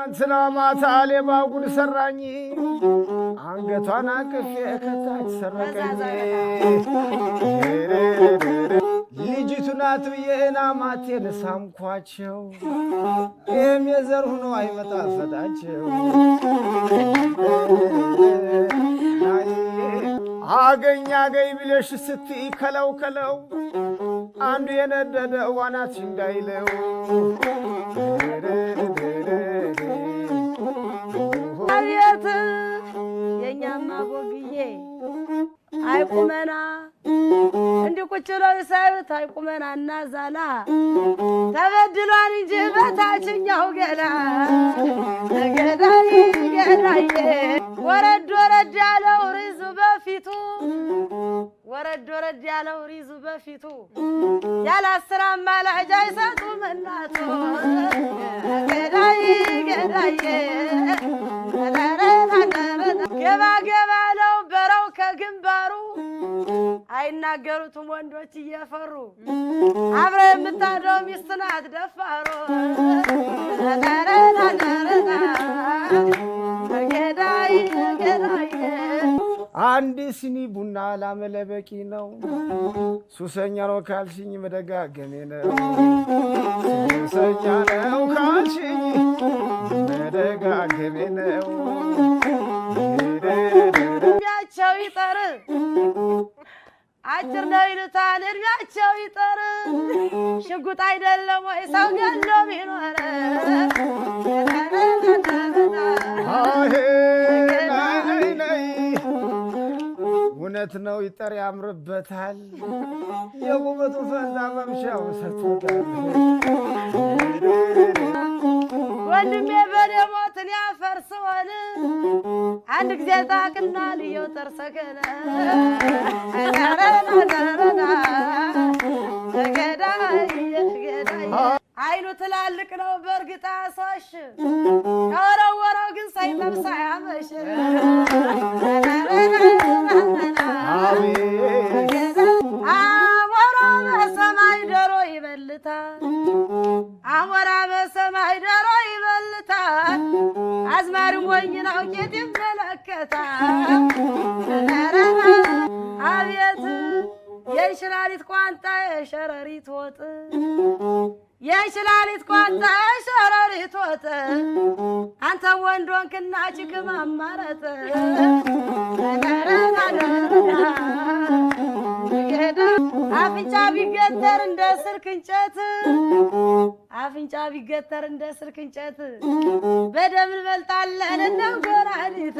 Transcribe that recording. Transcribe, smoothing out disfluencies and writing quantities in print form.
ትናንትና ማታ ሌባ ጉድ ሰራኝ አንገቷን አቅፌ ከታች ሰረቀኝ ልጅቱ ናት ብዬና ማቴን ሳምኳቸው የዘር ሆኖ አይመጣ ፈታቸው አገኛ ገይ ብለሽ ስትይ ከለው ከለው አንዱ የነደደ ዋናት እንዳይለው አቤት የኛማ ቦግዬ አይቁመና እንዲ ቁጭ ብለው ሳይት አይቁመና እና ዛላ ተበድሏን እንጂ በታችኛው ገላ ገዳይ ገዳይ ወረድ ወረድ ያለው ሪዙ በፊቱ ወረድ ወረድ ያለው ሪዙ በፊቱ ያላስራ ማላጃ ይሰጡም እናቱ ገዳይ ገዳይ ገባ ገባ ለው በረው ከግንባሩ አይናገሩትም ወንዶች እየፈሩ አብረ የምታድረው ሚስት ናት ደፋሩ ገዳይ ገዳይ አንድ ሲኒ ቡና ላመለበቂ ነው ሱሰኛ ነው ካልሽኝ መደጋገሜ ነው ሱሰኛ ነው ካልሽኝ መደጋገሜ ነው እድሜያቸው ይጠር አጭር ነው ይሉታል እድሜያቸው ይጠር ሽጉጥ አይደለም ወይ ሰው ገሎ ቢኖር እውነት ነው ይጠር ያምርበታል የውበቱ ፈንታ መምሻው ሰጥቶታል ወንድሜ በደሞትን ያፈርሰዋል አንድ ጊዜ ታቅና ልየው ተርሰከነ ገዳይ ገዳይ አይኑ ትላልቅ ነው በርግጥ አሳሽ ከወረወረው ግን ሳይጠብሳ ያመሽ አሞራ በሰማይ ዶሮ ይበልታል አሞራ በሰማይ ዶሮ ይበልታል አዝማሪ ሞኝ ነው ጌጥ ይመለከታል አቤት የእንሽላሊት ቋንጣ የሸረሪት ወጥ የእንሽላሊት ቋንጣ የሸረሪት ወጥ አንተ ወንዶንክና ችግም አማረጥ አፍንጫ ቢገተር እንደ ስልክ እንጨት አፍንጫ ቢገተር እንደ ስልክ እንጨት በደም እንበልጣለን እንደ ጎራዲት